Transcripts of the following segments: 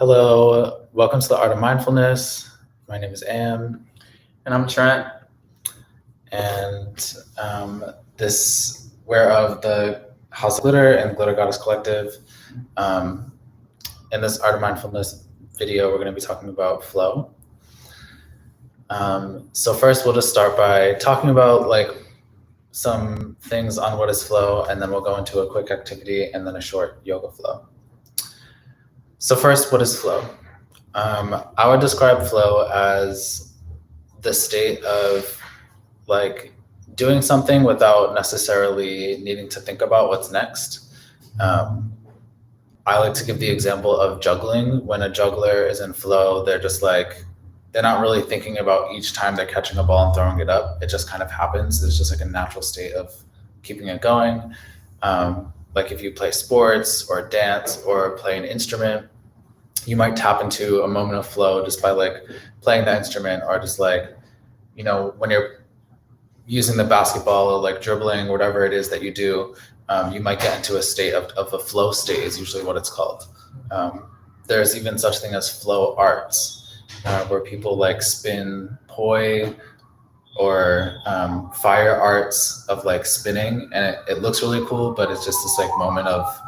Hello, welcome to the Art of Mindfulness. My name is Am, And I'm Trent. and we're of the Haus Glitter and Glitter Goddess Collective. In this Art of Mindfulness video, we're going to be talking about flow. So first, we'll just start by talking about some things on what is flow, and then we'll go into a quick activity and then a short yoga flow. So first, what is flow? I would describe flow as the state of doing something without necessarily needing to think about what's next. I like to give the example of juggling. When a juggler is in flow, they're not really thinking about each time they're catching a ball and throwing it up. It just kind of happens. It's just like a natural state of keeping it going. Like if you play sports or dance or play an instrument, you might tap into a moment of flow just by playing that instrument, or just when you're using the basketball or dribbling, whatever it is that you do, you might get into a state of a flow state is usually what it's called. There's even such thing as flow arts, where people spin poi or fire arts of spinning, and it looks really cool, but it's just this moment of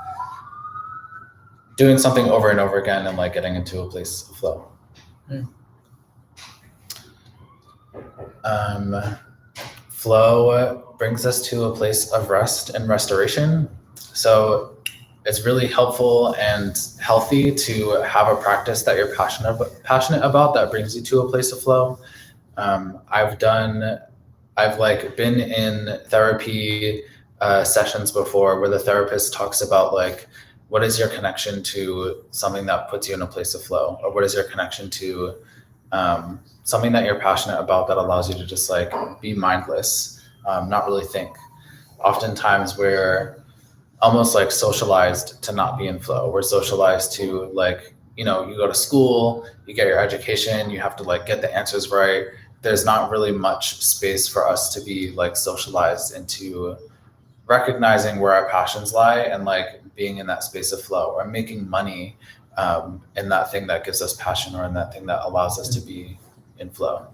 doing something over and over again and getting into a place of flow. Flow brings us to a place of rest and restoration. So it's really helpful and healthy to have a practice that you're passionate about that brings you to a place of flow. I've been in therapy sessions before where the therapist talks about what is your connection to something that puts you in a place of flow, or what is your connection to something that you're passionate about that allows you to just be mindless, not really think. Oftentimes we're almost socialized to not be in flow. We're socialized to you go to school, you get your education, you have to get the answers right. There's not really much space for us to be socialized into recognizing where our passions lie and being in that space of flow, or making money in that thing that gives us passion, or in that thing that allows us to be in flow.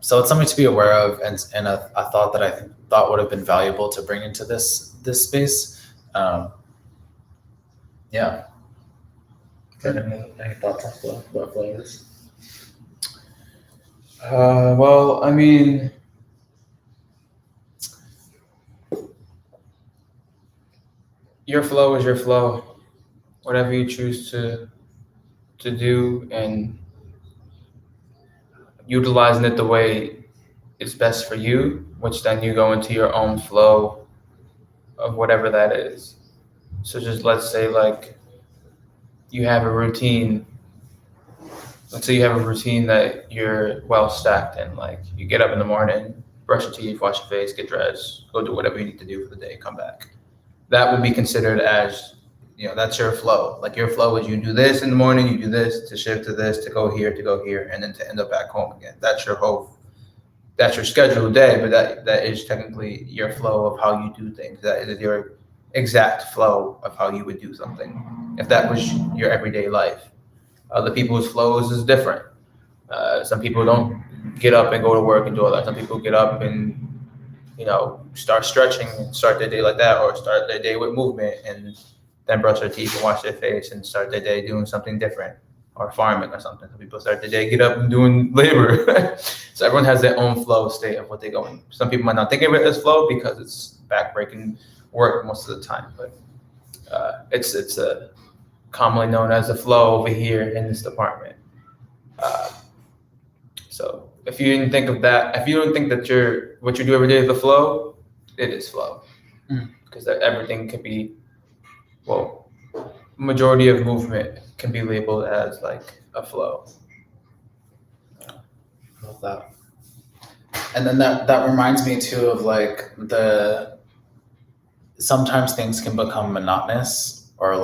So it's something to be aware of, and a thought that I thought would have been valuable to bring into this space. Yeah. Any thoughts on flow? What flow is? Well, I mean, your flow is your flow. Whatever you choose to do, and utilizing it the way it's best for you, which then you go into your own flow of whatever that is. So just let's say you have a routine. Let's say you have a routine that you're well stacked in. You get up in the morning, brush your teeth, wash your face, get dressed, go do whatever you need to do for the day, come back. That would be considered as, that's your flow. Your flow is you do this in the morning, you do this, to shift to this, to go here, and then to end up back home again. That's your scheduled day, but that is technically your flow of how you do things. That is your exact flow of how you would do something, if that was your everyday life. Other people's flows is different. Some people don't get up and go to work and do all that. Some people get up and start stretching and start their day like that, or start their day with movement and then brush their teeth and wash their face and start their day doing something different, or farming or something. Some people start their day, get up and doing labor. So everyone has their own flow state of what they're going. Some people might not think of it as flow because it's backbreaking work most of the time, but it's commonly known as the flow over here in this department. So if you didn't think of that, if you don't think that what you do every day is the flow, it is flow. Because everything can be, majority of movement can be labeled as a flow. Love that. And then that reminds me too of sometimes things can become monotonous, or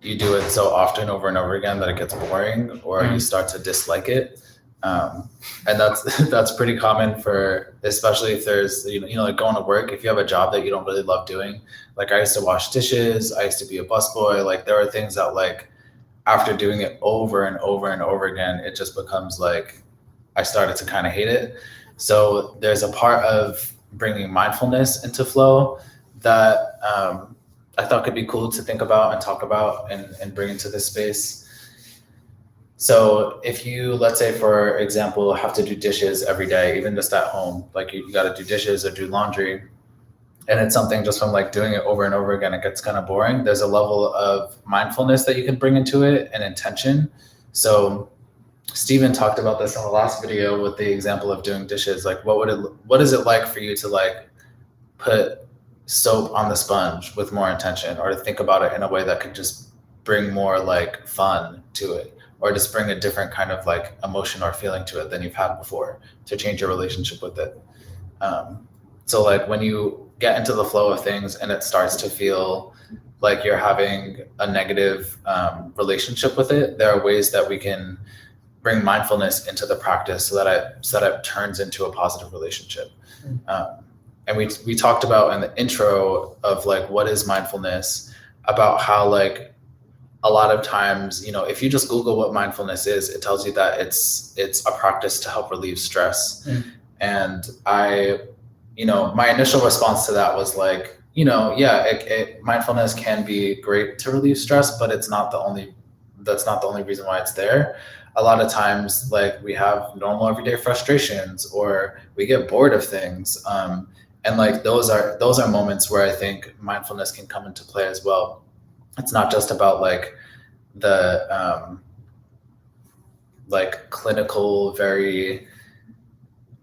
you do it so often over and over again that it gets boring, or you start to dislike it. And that's pretty common for, especially if there's, going to work, if you have a job that you don't really love doing. I used to wash dishes, I used to be a busboy. There are things that after doing it over and over and over again, it just becomes like, I started to kind of hate it. So there's a part of bringing mindfulness into flow that I thought could be cool to think about and talk about and bring into this space. So if you, let's say, for example, have to do dishes every day, even just at home, like you got to do dishes or do laundry, and it's something just from like doing it over and over again, it gets kind of boring. There's a level of mindfulness that you can bring into it and intention. So Stephen talked about this in the last video with the example of doing dishes. Like, what is it like for you to like put soap on the sponge with more intention, or to think about it in a way that could just bring more like fun to it, or just bring a different kind of like emotion or feeling to it than you've had before, to change your relationship with it. So like when you get into the flow of things and it starts to feel like you're having a negative relationship with it, there are ways that we can bring mindfulness into the practice so that it turns into a positive relationship. And we talked about in the intro of like, what is mindfulness, about how like a lot of times, you know, if you just Google what mindfulness is, it tells you that it's a practice to help relieve stress. And my initial response to that was like, mindfulness can be great to relieve stress, but that's not the only reason why it's there. A lot of times, like, we have normal everyday frustrations, or we get bored of things. And like those are moments where I think mindfulness can come into play as well. It's not just about like the like clinical, very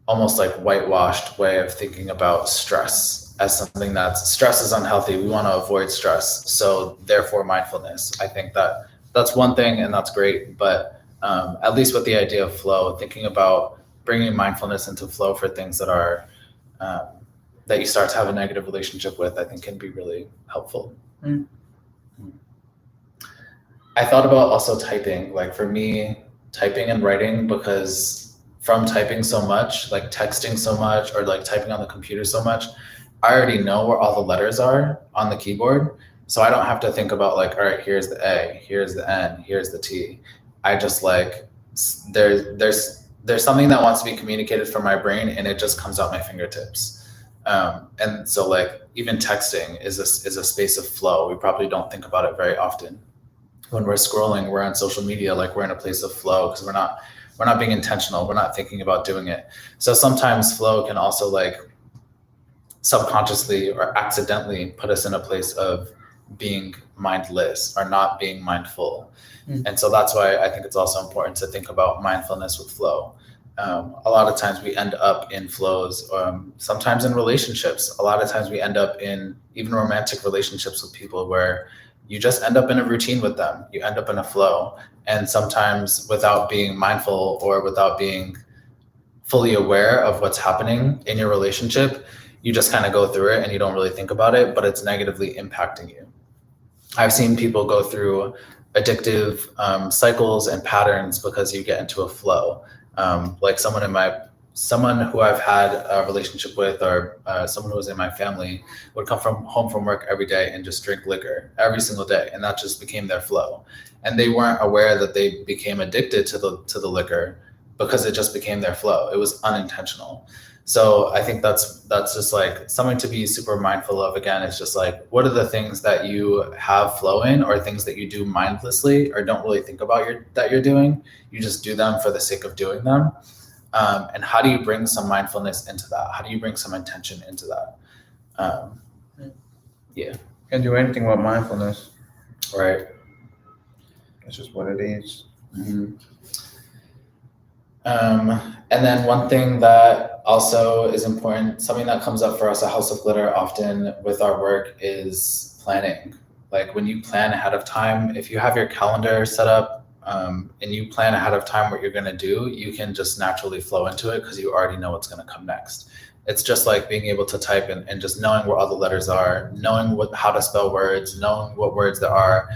almost like whitewashed way of thinking about stress as something stress is unhealthy. We want to avoid stress. So therefore mindfulness. I think that's one thing, and that's great. But at least with the idea of flow, thinking about bringing mindfulness into flow for things that are that you start to have a negative relationship with, I think can be really helpful. I thought about also typing, like for me, typing and writing, because from typing so much, like texting so much, or like typing on the computer so much, I already know where all the letters are on the keyboard. So I don't have to think about like, all right, here's the A, here's the N, here's the T. I just like, there's something that wants to be communicated from my brain, and it just comes out my fingertips. And so like even texting is a space of flow. We probably don't think about it very often. When we're scrolling, we're on social media, like we're in a place of flow because we're not being intentional. We're not thinking about doing it. So sometimes flow can also like subconsciously or accidentally put us in a place of being mindless or not being mindful. And so that's why I think it's also important to think about mindfulness with flow. A lot of times we end up in flows, sometimes in relationships. A lot of times we end up in even romantic relationships with people where you just end up in a routine with them. You end up in a flow. And sometimes without being mindful or without being fully aware of what's happening in your relationship, you just kind of go through it and you don't really think about it, but it's negatively impacting you. I've seen people go through addictive cycles and patterns because you get into a flow. Like someone who I've had a relationship with, or someone who was in my family, would come home from work every day and just drink liquor every single day, and that just became their flow. And they weren't aware that they became addicted to the liquor because it just became their flow. It was unintentional. So I think that's just like something to be super mindful of. Again, it's just like, what are the things that you have flow in, or things that you do mindlessly or don't really think about that you're doing? You just do them for the sake of doing them. And how do you bring some mindfulness into that? How do you bring some intention into that? Yeah. Can't do anything with mindfulness. Right. That's just what it is. Mm-hmm. And then one thing that also is important, something that comes up for us at House of Glitter often with our work, is planning. Like when you plan ahead of time, if you have your calendar set up and you plan ahead of time what you're going to do, you can just naturally flow into it because you already know what's going to come next. It's just like being able to type and just knowing where all the letters are, knowing how to spell words, knowing what words there are.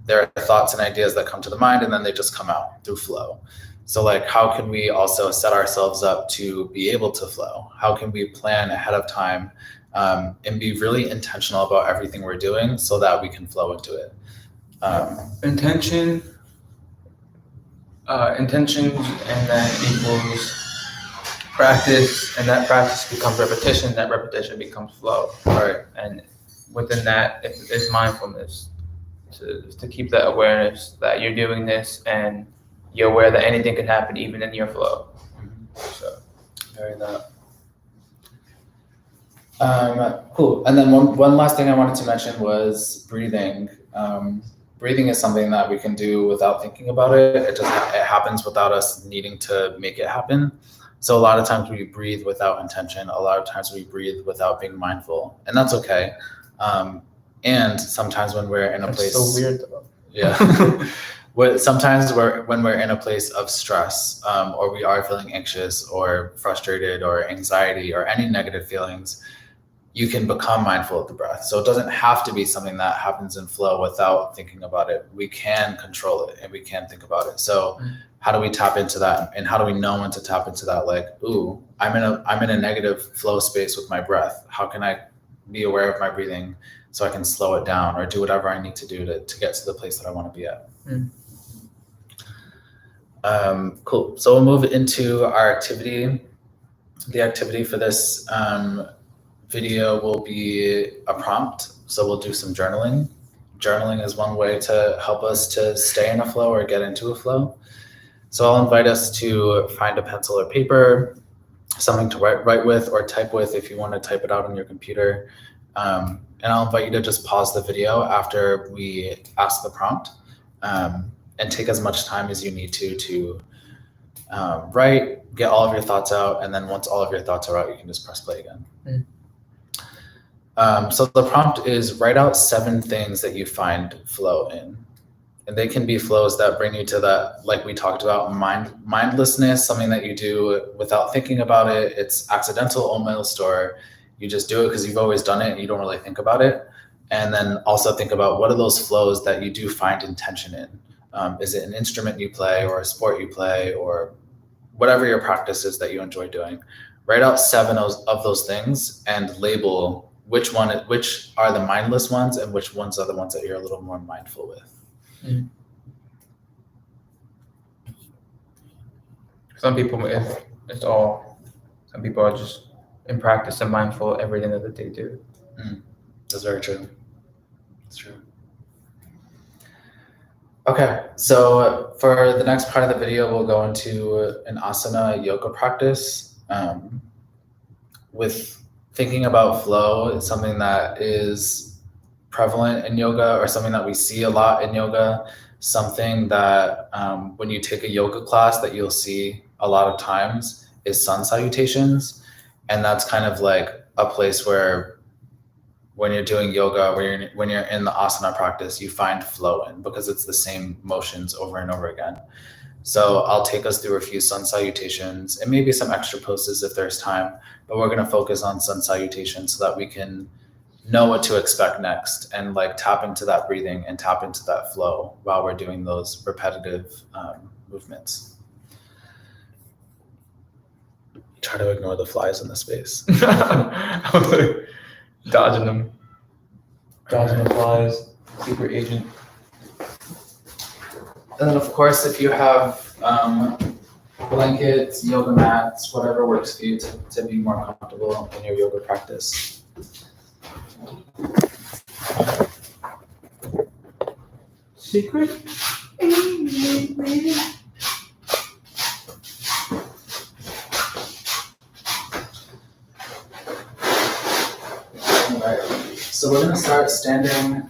There are thoughts and ideas that come to the mind, and then they just come out through flow. So like, how can we also set ourselves up to be able to flow? How can we plan ahead of time and be really intentional about everything we're doing so that we can flow into it? Intention intentions, and that equals practice, and that practice becomes repetition, that repetition becomes flow. Right. And within that is mindfulness, to keep that awareness that you're doing this and you're aware that anything can happen even in your flow. So Very that. Cool. And then one last thing I wanted to mention was breathing. Breathing is something that we can do without thinking about it. It happens without us needing to make it happen. So a lot of times we breathe without intention. A lot of times we breathe without being mindful, and that's okay. And sometimes when we're in a place, so weird though. Yeah. Sometimes when we're in a place of stress, or we are feeling anxious or frustrated or anxiety or any negative feelings, you can become mindful of the breath. So it doesn't have to be something that happens in flow without thinking about it. We can control it and we can think about it. So how do we tap into that? And how do we know when to tap into that? Like, ooh, I'm in a negative flow space with my breath. How can I be aware of my breathing so I can slow it down or do whatever I need to do to get to the place that I want to be at? Cool. So we'll move into our activity. The activity for this video will be a prompt. So we'll do some journaling. Journaling is one way to help us to stay in a flow or get into a flow. So I'll invite us to find a pencil or paper, something to write with or type with if you want to type it out on your computer. And I'll invite you to just pause the video after we ask the prompt, and take as much time as you need to write, get all of your thoughts out, and then once all of your thoughts are out, you can just press play again. So the prompt is write out 7 things that you find flow in. And they can be flows that bring you to that, like we talked about, mindlessness, something that you do without thinking about it. It's accidental almost, or you just do it because you've always done it and you don't really think about it. And then also think about what are those flows that you do find intention in. Is it an instrument you play or a sport you play or whatever your practice is that you enjoy doing? Write out 7 of those things and label which are the mindless ones and which ones are the ones that you're a little more mindful with. Some people, some people are just in practice and mindful everything that they do. That's very true. That's true. Okay, so for the next part of the video, we'll go into an asana yoga practice. With thinking about flow, it's something that is prevalent in yoga or something that we see a lot in yoga, something that when you take a yoga class that you'll see a lot of times is sun salutations. And that's kind of like a place where when you're doing yoga, when you're in the asana practice, you find flow in because it's the same motions over and over again. So I'll take us through a few sun salutations and maybe some extra poses if there's time, but we're going to focus on sun salutations so that we can know what to expect next and like tap into that breathing and tap into that flow while we're doing those repetitive movements. Try to ignore the flies in the space. I was like dodging them. Dodging the flies. Secret agent. And then of course, if you have blankets, yoga mats, whatever works for you to be more comfortable in your yoga practice. Secret? Alright, so we're gonna start standing.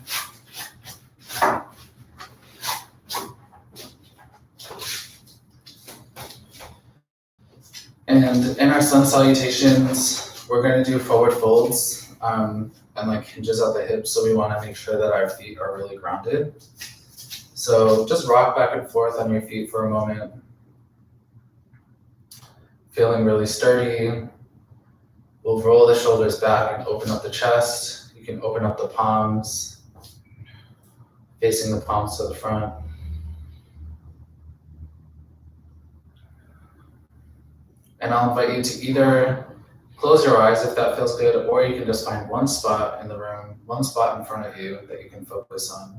And in our sun salutations, we're going to do forward folds and like hinges at the hips. So we want to make sure that our feet are really grounded. So just rock back and forth on your feet for a moment. Feeling really sturdy. We'll roll the shoulders back and open up the chest. You can open up the palms, facing the palms to the front. And I'll invite you to either close your eyes if that feels good, or you can just find one spot in the room, one spot in front of you that you can focus on.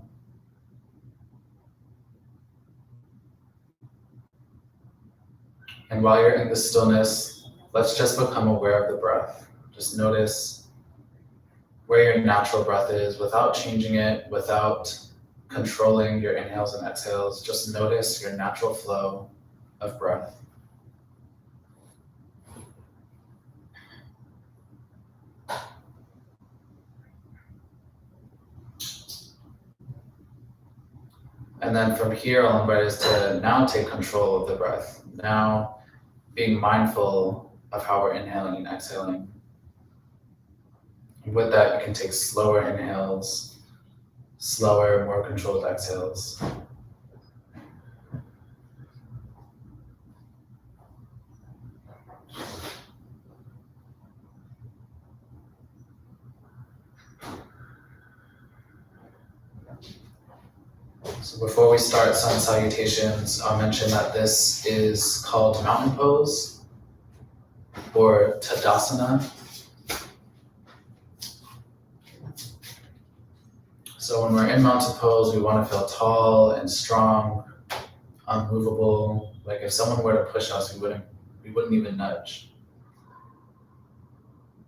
And while you're in the stillness, let's just become aware of the breath. Just notice where your natural breath is without changing it, without controlling your inhales and exhales. Just notice your natural flow of breath. And then from here, I'll invite us to now take control of the breath. Now being mindful of how we're inhaling and exhaling. And with that, you can take slower inhales, slower, more controlled exhales. So before we start sun salutations, I'll mention that this is called mountain pose or Tadasana. So when we're in mountain pose, we want to feel tall and strong, unmovable. Like if someone were to push us, we wouldn't even nudge.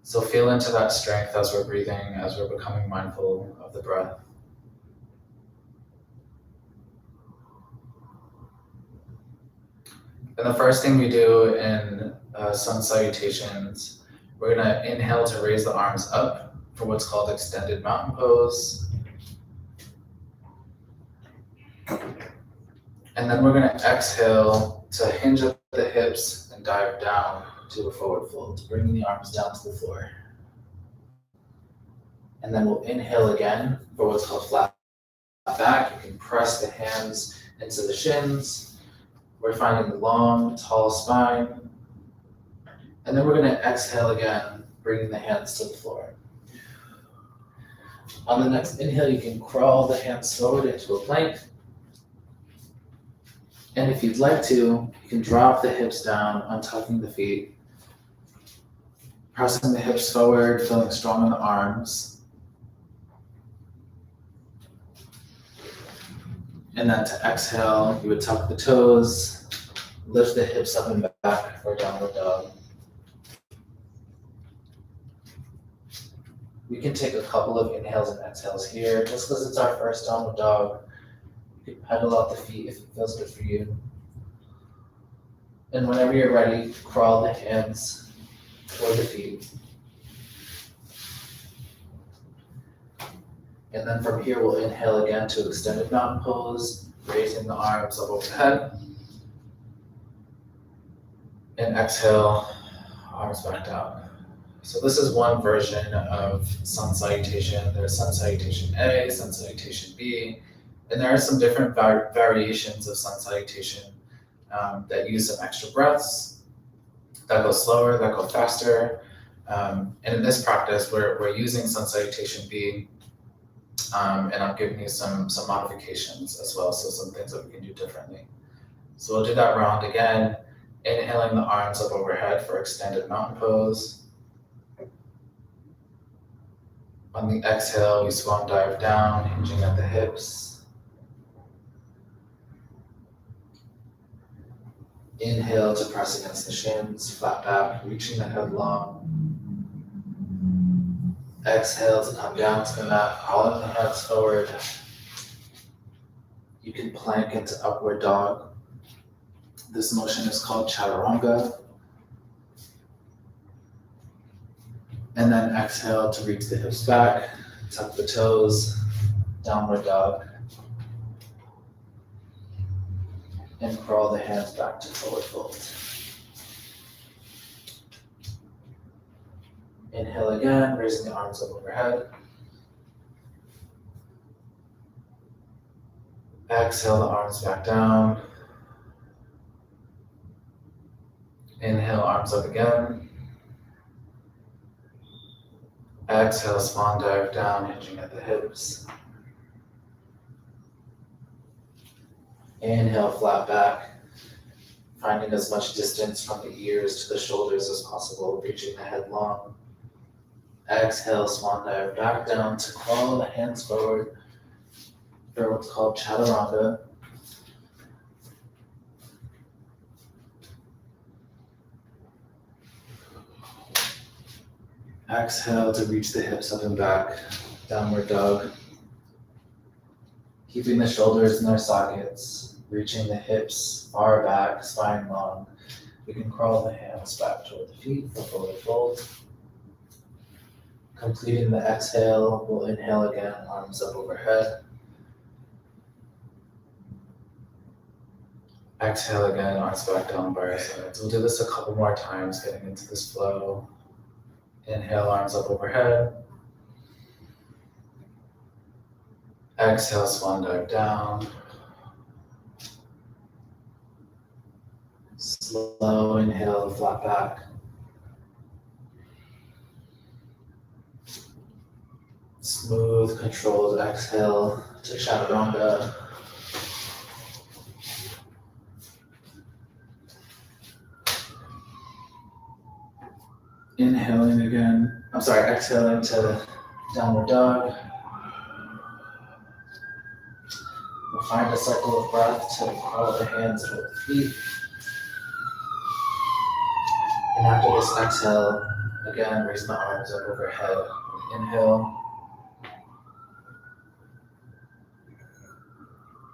So feel into that strength as we're breathing, as we're becoming mindful of the breath. And the first thing we do in sun salutations, we're gonna inhale to raise the arms up for what's called extended mountain pose. And then we're gonna exhale to hinge at the hips and dive down to a forward fold, bringing the arms down to the floor. And then we'll inhale again for what's called flat back. You can press the hands into the shins. We're finding the long, tall spine. And then we're gonna exhale again, bringing the hands to the floor. On the next inhale, you can crawl the hands forward into a plank. And if you'd like to, you can drop the hips down, untucking the feet, pressing the hips forward, feeling strong in the arms. And then to exhale, you would tuck the toes, lift the hips up and back for downward dog. We can take a couple of inhales and exhales here, just because it's our first downward dog. You can pedal out the feet if it feels good for you. And whenever you're ready, crawl the hands toward the feet. And then from here, we'll inhale again to extended mountain pose, raising the arms up overhead. And exhale, arms back down. So this is one version of sun salutation. There's sun salutation A, sun salutation B, and there are some different variations of sun salutation that use some extra breaths, that go slower, that go faster. And in this practice, we're using sun salutation B. And I'm giving you some modifications as well, so some things that we can do differently. So we'll do that round again, inhaling the arms up overhead for extended mountain pose. On the exhale, we swan dive down, hinging at the hips. Inhale to press against the shins, flat back, reaching the head long. Exhale to come down to the mat, crawling the hands forward. You can plank into upward dog. This motion is called chaturanga. And then exhale to reach the hips back, tuck the toes, downward dog. And crawl the hands back to forward fold. Inhale again, raising the arms up overhead. Exhale the arms back down. Inhale, arms up again. Exhale, swan dive down, hinging at the hips. Inhale, flat back, finding as much distance from the ears to the shoulders as possible, reaching the head long. Exhale, swan dive back down to crawl the hands forward for what's called chaturanga. Exhale to reach the hips up and back, downward dog. Keeping the shoulders in their sockets, reaching the hips far back, spine long. We can crawl the hands back toward the feet for forward fold. Completing the exhale, we'll inhale again, arms up overhead. Exhale again, arms back down by our sides. We'll do this a couple more times, getting into this flow. Inhale, arms up overhead. Exhale, swan dive down. Slow inhale, flat back. Smooth, controlled exhale to chaturanga. Inhaling again. Exhaling to downward dog. We'll find a cycle of breath to crawl the hands toward the feet. And after this exhale, again, raise the arms up overhead. Inhale.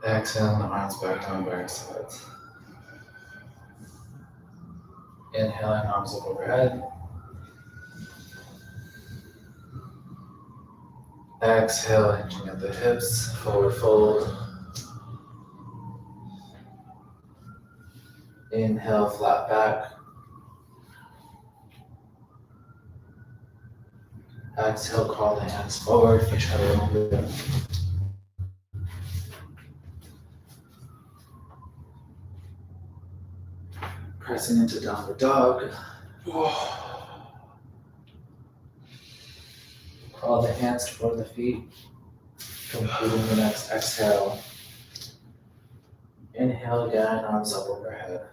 Exhale, the arms back down by our sides. Inhaling, arms up overhead. Exhale, hinging at the hips, forward fold. Inhale, flat back. Exhale, crawl the hands forward for chaturanga. Pressing into downward dog. Crawl the hands toward the feet. Completing the next exhale. Inhale again, arms up overhead.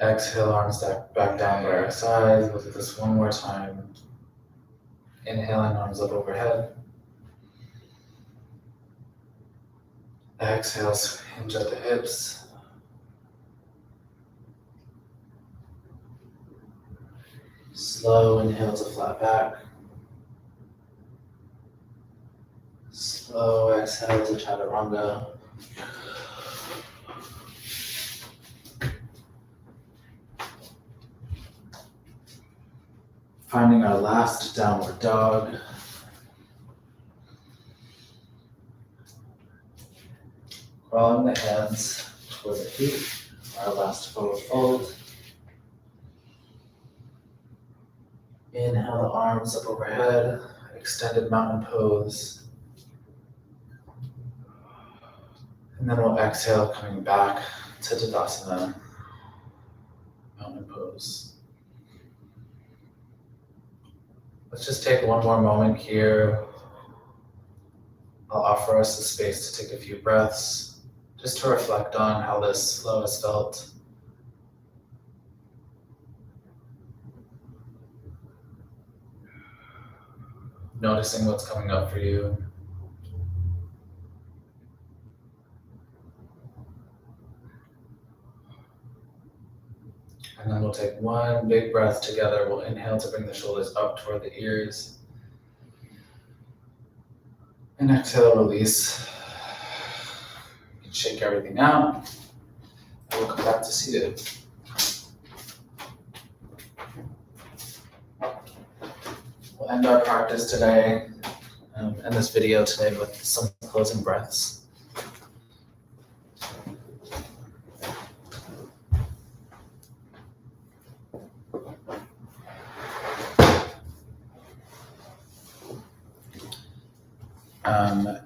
Exhale, arms back down by our sides. We'll do this one more time. Inhaling, arms up overhead. Exhale, hinge at the hips. Slow inhale to flat back. Slow exhale to chaturanga. Finding our last downward dog. Crawling the hands toward the feet. Our last forward fold. Inhale the arms up overhead. Extended mountain pose. And then we'll exhale, coming back to Tadasana, mountain pose. Let's just take one more moment here. I'll offer us the space to take a few breaths, just to reflect on how this flow has felt. Noticing what's coming up for you. And then we'll take one big breath together. We'll inhale to bring the shoulders up toward the ears. And exhale, release. You can shake everything out. And we'll come back to seated. We'll end our practice today, and this video today, with some closing breaths.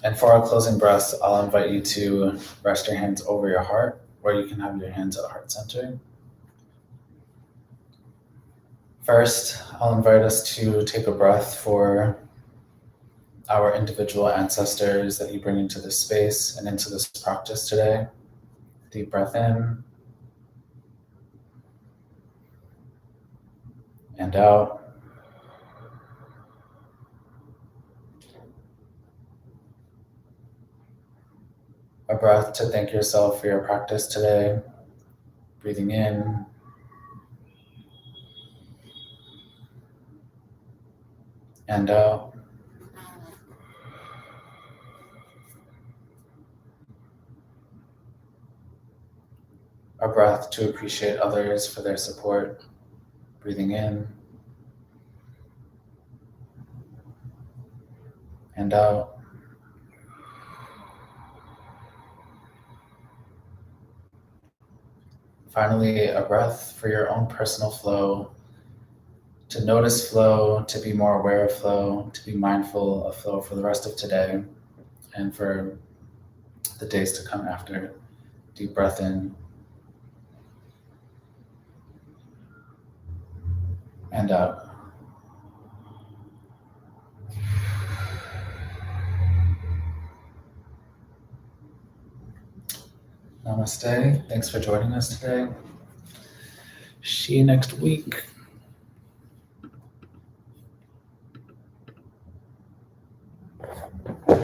And for our closing breaths, I'll invite you to rest your hands over your heart, where you can have your hands at heart center. First, I'll invite us to take a breath for our individual ancestors that you bring into this space and into this practice today. Deep breath in and out. A breath to thank yourself for your practice today. Breathing in and out. Our breath to appreciate others for their support. Breathing in and out. Finally, a breath for your own personal flow, to notice flow, to be more aware of flow, to be mindful of flow for the rest of today and for the days to come after. Deep breath in and out. Namaste. Thanks for joining us today. See you next week.